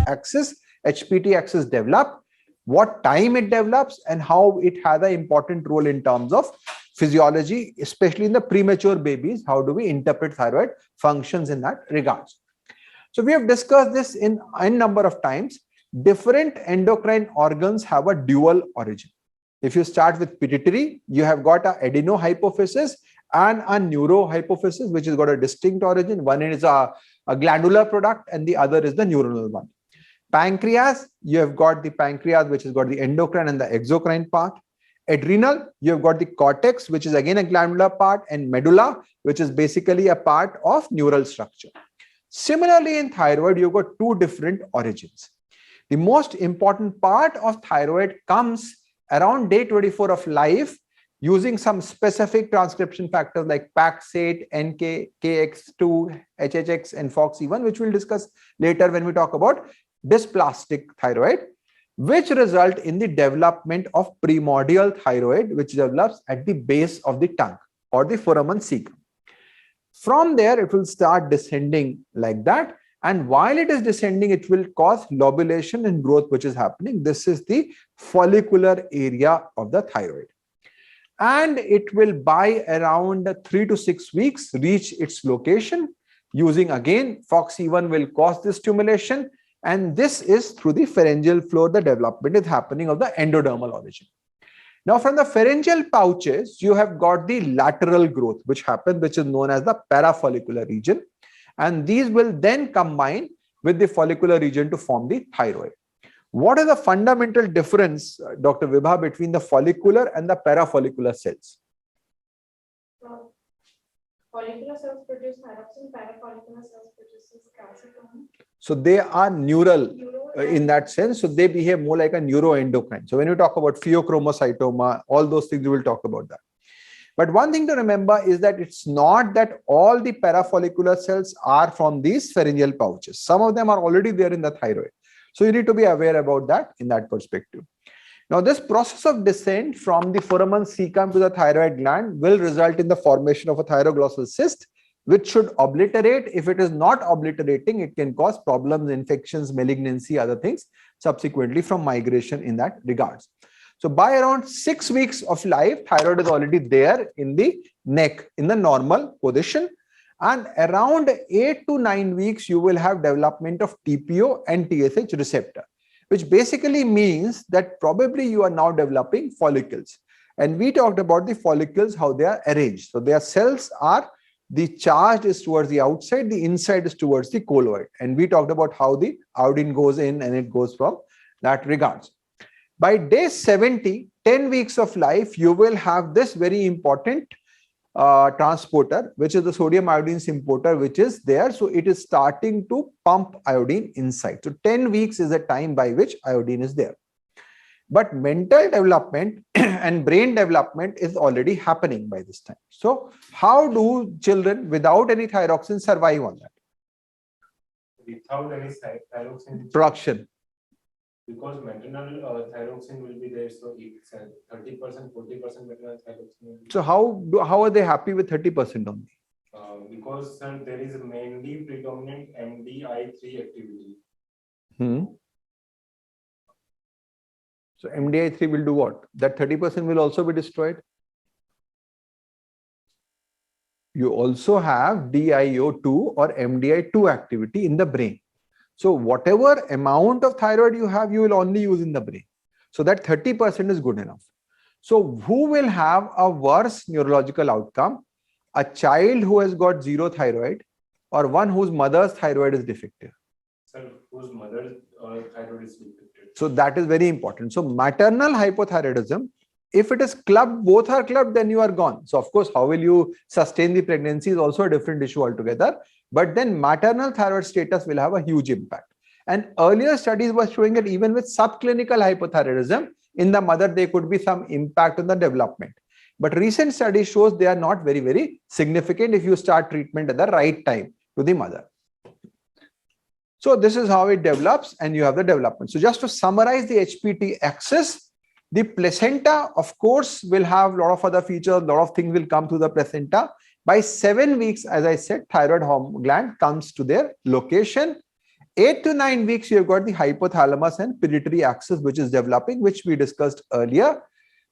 axis, HPT axis develop, what time it develops, and how it has an important role in terms of physiology, especially in the premature babies. How do we interpret thyroid functions in that regards? So we have discussed this in a number of times. Different endocrine organs have a dual origin. If you start with pituitary, you have got a adenohypophysis and a neurohypophysis, which has got a distinct origin. One is a glandular product and the other is the neuronal one. Pancreas, you have got the pancreas, which has got the endocrine and the exocrine part. Adrenal, you have got the cortex, which is again a glandular part, and medulla, which is basically a part of neural structure. Similarly, in thyroid, you've got two different origins. The most important part of thyroid comes around day 24 of life using some specific transcription factors like PAX8, NK, KX2, HHX, and FOXC1, which we'll discuss later when we talk about dysplastic thyroid, which result in the development of primordial thyroid, which develops at the base of the tongue or the foramen cecum. From there, it will start descending like that. And while it is descending, it will cause lobulation and growth, which is happening. This is the follicular area of the thyroid. And it will, by around 3 to 6 weeks, reach its location using, again, FOXC1 will cause this stimulation. And this is through the pharyngeal floor, the development is happening of the endodermal origin. Now, from the pharyngeal pouches, you have got the lateral growth, which happens, which is known as the parafollicular region. And these will then combine with the follicular region to form the thyroid. What is the fundamental difference, Dr. Vibha, between the follicular and the parafollicular cells? Follicular cells produce thyroxine, parafollicular cells produce calcitonin. So they are neural in that sense. So they behave more like a neuroendocrine. So when you talk about pheochromocytoma, all those things, we will talk about that. But one thing to remember is that it's not that all the parafollicular cells are from these pharyngeal pouches. Some of them are already there in the thyroid. So you need to be aware about that in that perspective. Now, this process of descent from the foramen cecum to the thyroid gland will result in the formation of a thyroglossal cyst, which should obliterate. If it is not obliterating, it can cause problems, infections, malignancy, other things subsequently from migration in that regards. So by around 6 weeks of life, thyroid is already there in the neck in the normal position. And around 8 to 9 weeks, you will have development of TPO and TSH receptor, which basically means that probably you are now developing follicles. And we talked about the follicles, how they are arranged. So their cells are, the charge is towards the outside, the inside is towards the colloid. And we talked about how the iodine goes in and it goes from that regards. By day 70, 10 weeks of life, you will have this very important transporter, which is the sodium iodine symporter, which is there. So it is starting to pump iodine inside. So 10 weeks is the time by which iodine is there. But mental development and brain development is already happening by this time. So how do children without any thyroxine survive on that? Without any thyroxine production. Because maternal thyroxine will be there, so it's 30%, 40% maternal thyroxine. So how are they happy with 30% only? Because there is mainly predominant MDI3 activity. So MDI3 will do what? That 30% will also be destroyed. You also have DIO2 or MDI2 activity in the brain. So whatever amount of thyroid you have, you will only use in the brain. So that 30% is good enough. So who will have a worse neurological outcome? A child who has got zero thyroid or one whose mother's thyroid is defective? Sir, whose mother's thyroid is defective. So that is very important. So maternal hypothyroidism, if it is clubbed, both are clubbed, then you are gone. So of course, how will you sustain the pregnancy is also a different issue altogether. But then maternal thyroid status will have a huge impact. And earlier studies were showing that even with subclinical hypothyroidism, in the mother, there could be some impact on the development. But recent study shows they are not very, very significant if you start treatment at the right time to the mother. So this is how it develops and you have the development. So just to summarize the HPT axis, the placenta, of course, will have a lot of other features, a lot of things will come through the placenta. By 7 weeks, as I said, thyroid hormone gland comes to their location. 8 to 9 weeks, you've got the hypothalamus and pituitary axis, which is developing, which we discussed earlier.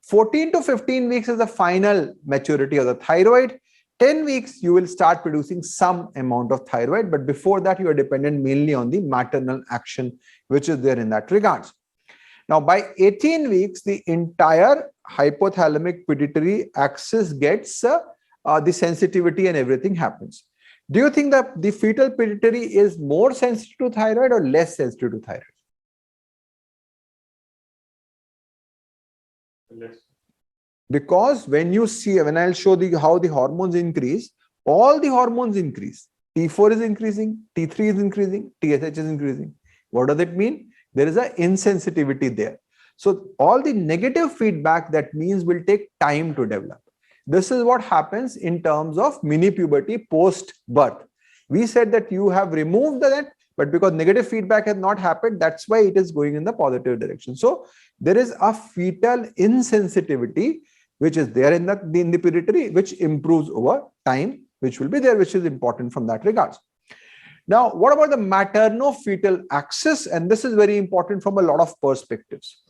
14 to 15 weeks is the final maturity of the thyroid. 10 weeks, you will start producing some amount of thyroid, but before that, you are dependent mainly on the maternal action, which is there in that regards. Now, by 18 weeks, the entire hypothalamic pituitary axis gets the sensitivity and everything happens. Do you think that the fetal pituitary is more sensitive to thyroid or less sensitive to thyroid? Because when you see, when I'll show how the hormones increase, all the hormones increase. T4 is increasing, T3 is increasing, TSH is increasing. What does it mean? There is an insensitivity there. So all the negative feedback, that means, will take time to develop. This is what happens in terms of mini puberty post birth. We said that you have removed that, but because negative feedback has not happened, that's why it is going in the positive direction. So there is a fetal insensitivity which is there in the pituitary, which improves over time, which will be there, which is important from that regards. Now, what about the materno-fetal axis? And this is very important from a lot of perspectives.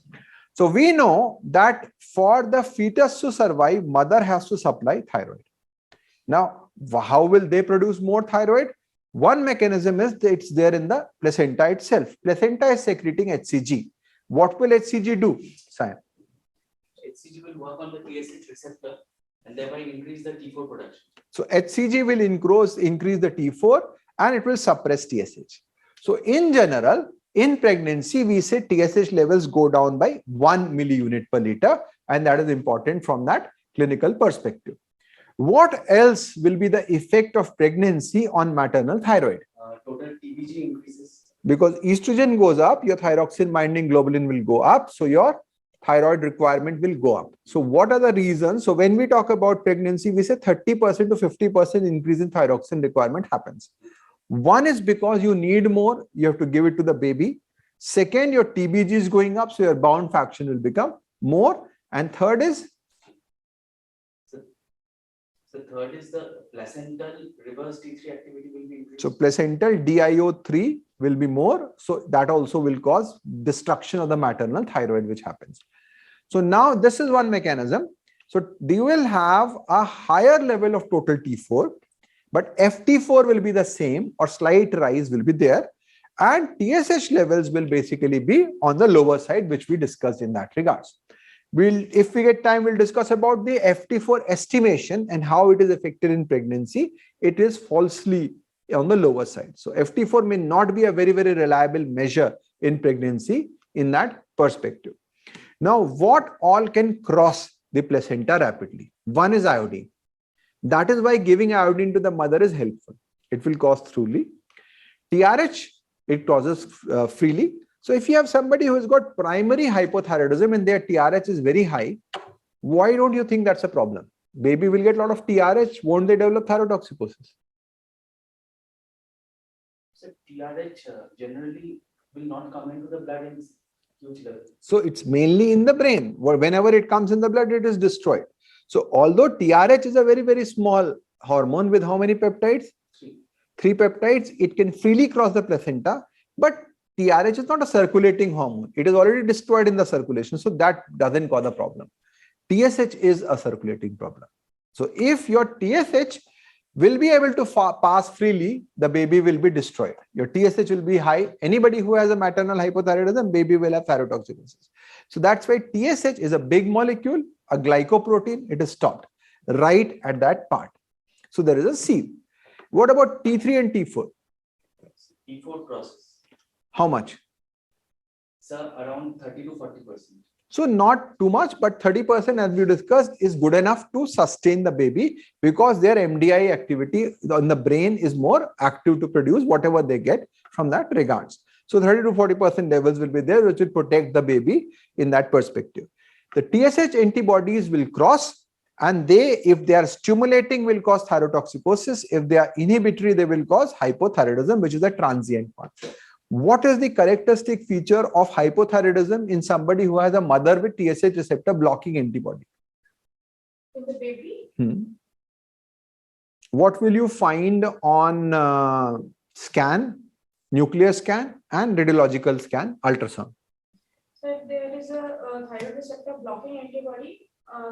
So we know that for the fetus to survive, mother has to supply thyroid. Now, how will they produce more thyroid? One mechanism is that it's there in the placenta itself. Placenta is secreting HCG. What will HCG do, Sayan? HCG will work on the TSH receptor and thereby increase the T4 production. So HCG will increase the T4 and it will suppress TSH. So in general, in pregnancy, we say TSH levels go down by 1 milliunit per liter, and that is important from that clinical perspective. What else will be the effect of pregnancy on maternal thyroid? Total TBG increases. Because estrogen goes up, your thyroxine binding globulin will go up, so your thyroid requirement will go up. So what are the reasons? So when we talk about pregnancy, we say 30% to 50% increase in thyroxine requirement happens. One is because you need more, you have to give it to the baby. Second, your TBG is going up, so your bound fraction will become more. And third is? So third is the placental reverse T3 activity will be increased. So placental DIO3 will be more. So that also will cause destruction of the maternal thyroid, which happens. So now this is one mechanism. So you will have a higher level of total T4, but FT4 will be the same or slight rise will be there. And TSH levels will basically be on the lower side, which we discussed in that regards. If we get time, we'll discuss about the FT4 estimation and how it is affected in pregnancy. It is falsely on the lower side. So FT4 may not be a very, very reliable measure in pregnancy in that perspective. Now, what all can cross the placenta rapidly? One is iodine. That is why giving iodine to the mother is helpful. It will cause throughly. TRH, it causes freely. So if you have somebody who has got primary hypothyroidism and their TRH is very high, why don't you think that's a problem? Baby will get a lot of TRH, won't they develop thyrotoxicosis? So TRH generally will not come into the blood in huge level. So it's mainly in the brain. Whenever it comes in the blood, it is destroyed. So although TRH is a very, very small hormone with how many peptides? Three peptides, it can freely cross the placenta, but TRH is not a circulating hormone. It is already destroyed in the circulation. So that doesn't cause a problem. TSH is a circulating problem. So if your TSH will be able to pass freely, the baby will be destroyed. Your TSH will be high. Anybody who has a maternal hypothyroidism, baby will have thyrotoxicosis. So that's why TSH is a big molecule, a glycoprotein. It is stopped right at that part. So there is a seal. What about T3 and T4? T4 crosses. How much? Sir, around 30 to 40%. So not too much, but 30%, as we discussed, is good enough to sustain the baby because their MDI activity in the brain is more active to produce whatever they get from that regards. So 30 to 40% levels will be there, which will protect the baby in that perspective. The TSH antibodies will cross, and if they are stimulating, will cause thyrotoxicosis. If they are inhibitory, they will cause hypothyroidism, which is a transient one. What is the characteristic feature of hypothyroidism in somebody who has a mother with TSH receptor blocking antibody? In the baby? What will you find on scan? nuclear scan, and radiological scan, ultrasound. So if there is a thyroid receptor blocking antibody,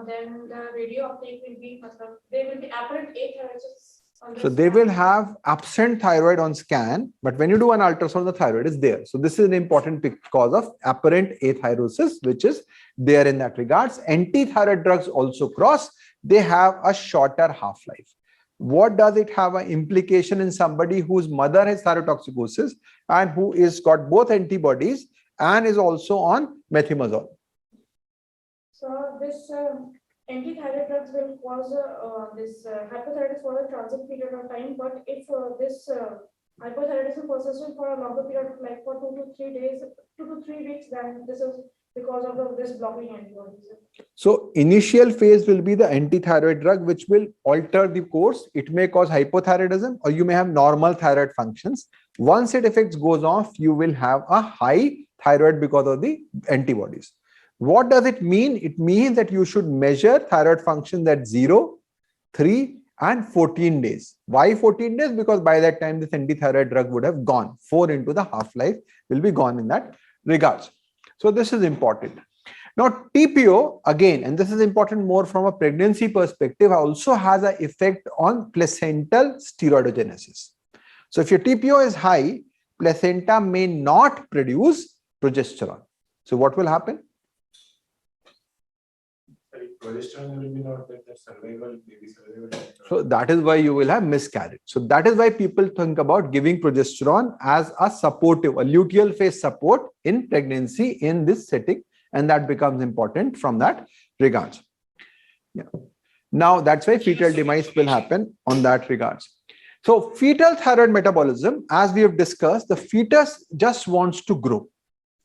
then the radio uptake will be, there will be apparent athyrosis. So they will have absent thyroid on scan, but when you do an ultrasound, the thyroid is there. So this is an important cause of apparent athyrosis, which is there in that regards. Anti-thyroid drugs also cross. They have a shorter half-life. What does it have an implication in somebody whose mother has thyrotoxicosis and who is got both antibodies and is also on methimazole? So this anti-thyroid drugs will cause this hypothyroidism for a transient period of time, but if this hypothyroidism persists for a longer period, like for 2 to 3 days, 2 to 3 weeks, then this is because of this blocking antibodies. So initial phase will be the anti-thyroid drug, which will alter the course. It may cause hypothyroidism, or you may have normal thyroid functions. Once its effects goes off, you will have a high thyroid because of the antibodies. What does it mean? It means that you should measure thyroid function at 0, 3, and 14 days. Why 14 days? Because by that time, this anti-thyroid drug would have gone. 4 into the half-life will be gone in that regards. So this is important. Now TPO, again, and this is important more from a pregnancy perspective, also has an effect on placental steroidogenesis. So if your TPO is high, placenta may not produce progesterone. So what will happen? Progesterone will be not like the survival, baby survival. So that is why you will have miscarriage. So that is why people think about giving progesterone as a supportive, a luteal phase support in pregnancy in this setting, and that becomes important from that regards. Yeah. Now that's why fetal demise will happen on that regards. So fetal thyroid metabolism, as we have discussed, the fetus just wants to grow.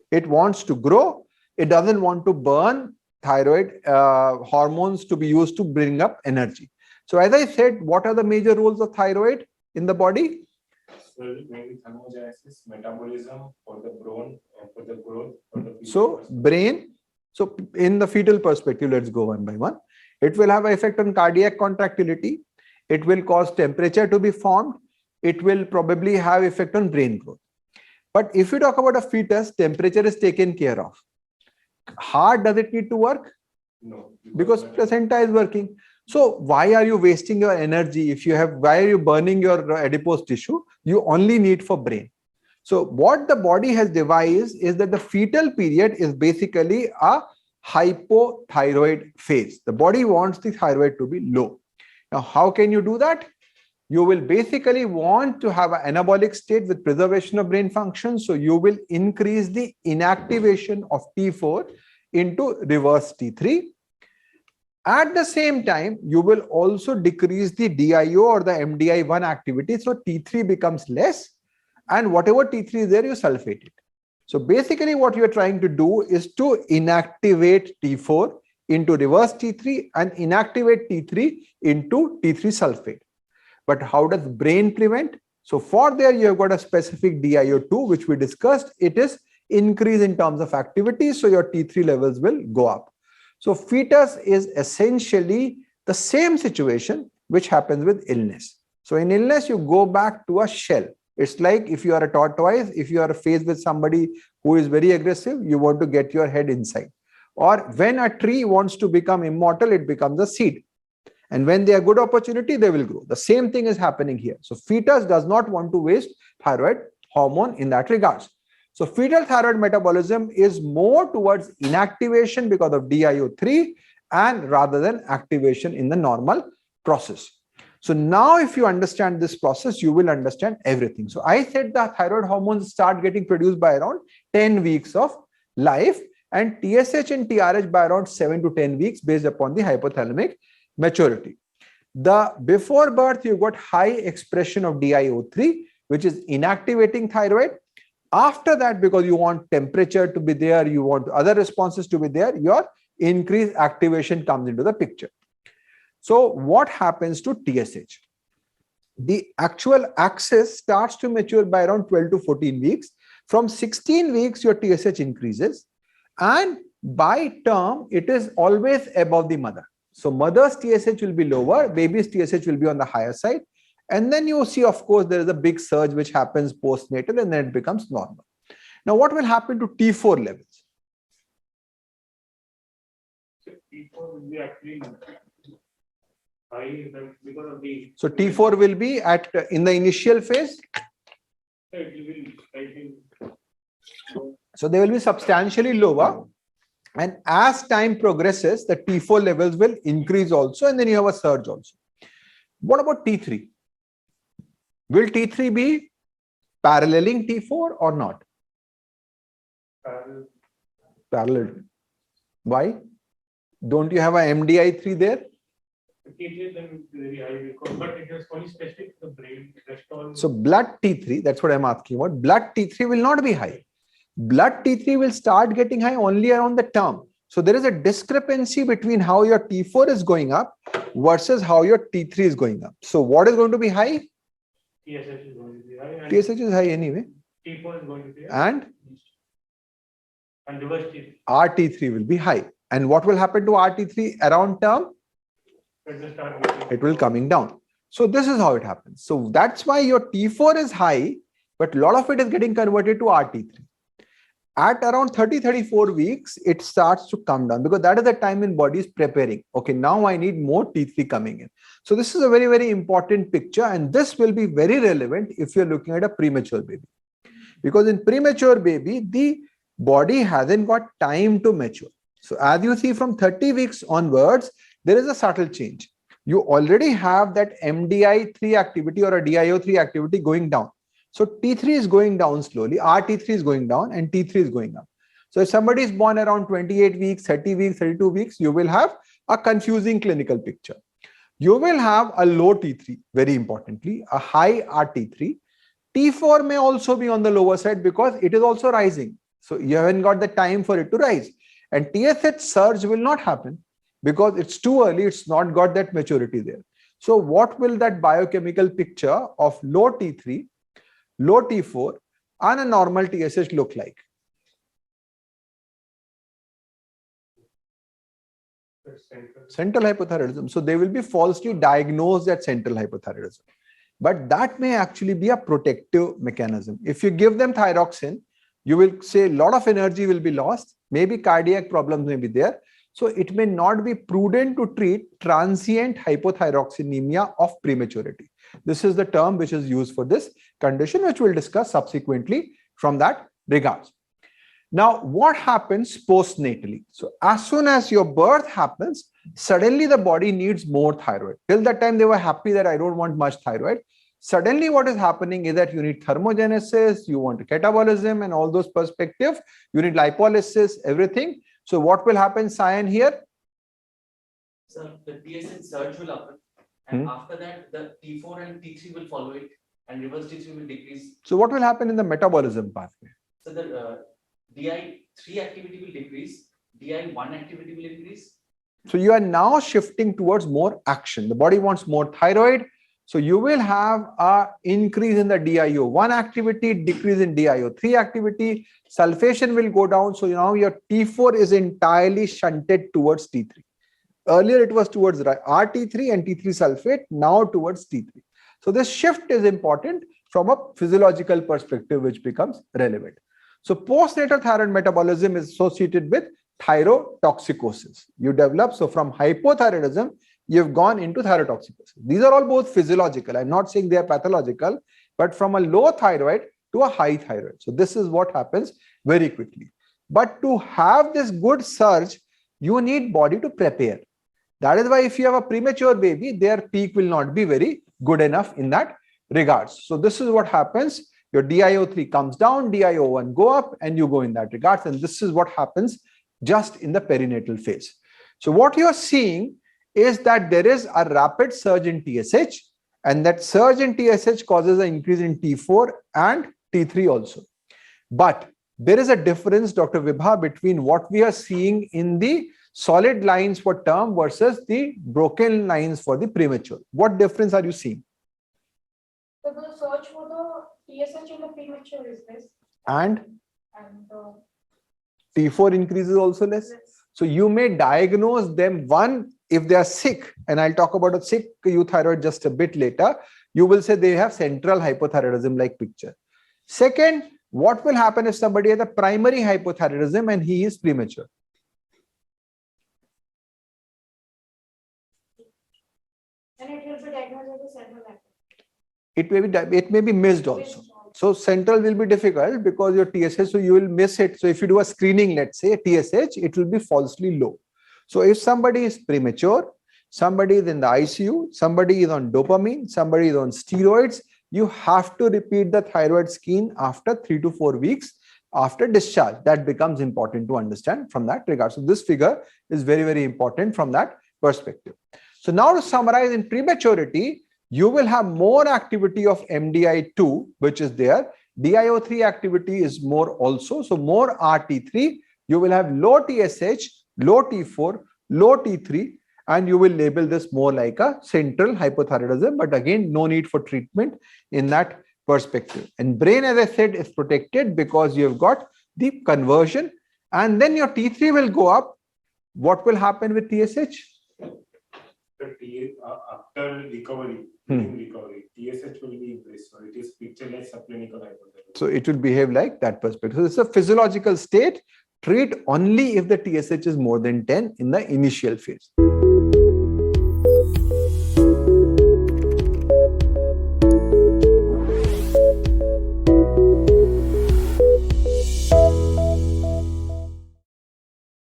It wants to grow. It doesn't want to burn thyroid hormones to be used to bring up energy. So as I said, what are the major roles of thyroid in the body? So maybe thermogenesis, metabolism, for the bone, for the growth, for the So brain. So in the fetal perspective, let's go one by one. It will have an effect on cardiac contractility. It will cause temperature to be formed. It will probably have effect on brain growth. But if you talk about a fetus, temperature is taken care of. Heart, does it need to work? No. Because placenta is working. So why are you wasting your energy? If you have, why are you burning your adipose tissue? You only need for brain. So what the body has devised is that the fetal period is basically a hypothyroid phase. The body wants the thyroid to be low. Now, how can you do that? You will basically want to have an anabolic state with preservation of brain function. So you will increase the inactivation of T4 into reverse T3. At the same time, you will also decrease the DIO or the MDI1 activity. So T3 becomes less, and whatever T3 is there, you sulfate it. So basically what you are trying to do is to inactivate T4 into reverse T3 and inactivate T3 into T3 sulfate. But how does brain prevent? So for there, you have got a specific DIO2, which we discussed. It is increase in terms of activity. So your T3 levels will go up. So fetus is essentially the same situation which happens with illness. So in illness, you go back to a shell. It's like if you are a tortoise, if you are faced with somebody who is very aggressive, you want to get your head inside. Or when a tree wants to become immortal, it becomes a seed. And when they are good opportunity, they will grow. The same thing is happening here. So fetus does not want to waste thyroid hormone in that regards. So fetal thyroid metabolism is more towards inactivation because of DIO3 and rather than activation in the normal process. So now if you understand this process, you will understand everything. So I said the thyroid hormones start getting produced by around 10 weeks of life and TSH and TRH by around 7 to 10 weeks based upon the hypothalamic maturity. The before birth, you've got high expression of DIO3, which is inactivating thyroid. After that, because you want temperature to be there, you want other responses to be there, your increased activation comes into the picture. So what happens to TSH? The actual axis starts to mature by around 12 to 14 weeks. From 16 weeks, your TSH increases. And by term, it is always above the mother. So mother's TSH will be lower, baby's TSH will be on the higher side. And then you see, of course, there is a big surge which happens postnatal and then it becomes normal. Now, what will happen to T4 levels? So T4 will be actually high because of the. So T4 will be at in the initial phase. It will be slightly low. So they will be substantially lower. And as time progresses, the T4 levels will increase also, and then you have a surge also. What about T3? Will T3 be paralleling T4 or not? Parallel. Why? Don't you have a MDI3 there? T3 then very high because, but it is only specific to the brain. So blood T3, that's what I'm asking about. Blood T3 will not be high. Blood T3 will start getting high only around the term. So there is a discrepancy between how your T4 is going up versus how your T3 is going up. So what is going to be high? TSH is going to be high. TSH is high anyway. T4 is going to be high. And reverse T3. RT3 will be high. And what will happen to RT3 around term? It will coming down. So this is how it happens. So that's why your T4 is high, but a lot of it is getting converted to RT3. At around 30-34 weeks, it starts to come down because that is the time when body is preparing. Okay, now I need more T3 coming in. So this is a very, very important picture, and this will be very relevant if you're looking at a premature baby. Because in premature baby, the body hasn't got time to mature. So as you see from 30 weeks onwards, there is a subtle change. You already have that MDI3 activity or a DIO3 activity going down. So T3 is going down slowly, RT3 is going down, and T3 is going up. So if somebody is born around 28 weeks, 30 weeks, 32 weeks, you will have a confusing clinical picture. You will have a low T3, very importantly, a high RT3. T4 may also be on the lower side because it is also rising. So you haven't got the time for it to rise. And TSH surge will not happen because it's too early, it's not got that maturity there. So what will that biochemical picture of low T3, low T4 and a normal TSH look like? Central hypothyroidism. So they will be falsely diagnosed at central hypothyroidism. But that may actually be a protective mechanism. If you give them thyroxine, you will say a lot of energy will be lost. Maybe cardiac problems may be there. So it may not be prudent to treat transient hypothyroxemia of prematurity. This is the term which is used for this condition, which we'll discuss subsequently from that regards. Now, what happens postnatally? So as soon as your birth happens, suddenly the body needs more thyroid. Till that time, they were happy that I don't want much thyroid. Suddenly, what is happening is that you need thermogenesis, you want catabolism and all those perspectives. You need lipolysis, everything. So what will happen, Cyan, here? So the TSH surge will happen. And after that, the T4 and T3 will follow it, and reverse T3 will decrease. So what will happen in the metabolism pathway? So the DI3 activity will decrease, DI1 activity will increase. So you are now shifting towards more action. The body wants more thyroid. So you will have an increase in the DIO1 activity, decrease in DIO3 activity. Sulfation will go down. So now your T4 is entirely shunted towards T3. Earlier, it was towards RT3 and T3 sulfate, now towards T3. So this shift is important from a physiological perspective, which becomes relevant. So postnatal thyroid metabolism is associated with thyrotoxicosis. You develop, so from hypothyroidism, you've gone into thyrotoxicosis. These are all both physiological. I'm not saying they are pathological, but from a low thyroid to a high thyroid. So this is what happens very quickly. But to have this good surge, you need body to prepare. That is why if you have a premature baby, their peak will not be very good enough in that regards. So this is what happens. Your DIO3 comes down, DIO1 go up, and you go in that regards. And this is what happens just in the perinatal phase. So what you are seeing is that there is a rapid surge in TSH, and that surge in TSH causes an increase in T4 and T3 also. But there is a difference, Dr. Vibha, between what we are seeing in the solid lines for term versus the broken lines for the premature. What difference are you seeing? So the search for the TSH in the premature is less. And And T4 increases also less. So you may diagnose them, one, if they are sick, and I'll talk about a sick euthyroid just a bit later, you will say they have central hypothyroidism like picture. Second, what will happen if somebody has a primary hypothyroidism and he is premature? And it will be diagnosed as a central hyperthyroidism. It may be missed also. So central will be difficult because your TSH, so you will miss it. So if you do a screening, let's say TSH, it will be falsely low. So if somebody is premature, somebody is in the ICU, somebody is on dopamine, somebody is on steroids, you have to repeat the thyroid scan after 3 to 4 weeks after discharge. That becomes important to understand from that regard. So this figure is very, very important from that perspective. So now to summarize, in prematurity, you will have more activity of MDI2, which is there. DIO3 activity is more also. So more RT3, you will have low TSH, low T4, low T3, and you will label this more like a central hypothyroidism. But again, no need for treatment in that perspective. And brain, as I said, is protected because you've got the conversion, and then your T3 will go up. What will happen with TSH? After recovery, during recovery, TSH will be increased. So it is picture like subclinical hypothyroidism. So it will behave like that perspective. So it's a physiological state. Treat only if the TSH is more than 10 in the initial phase.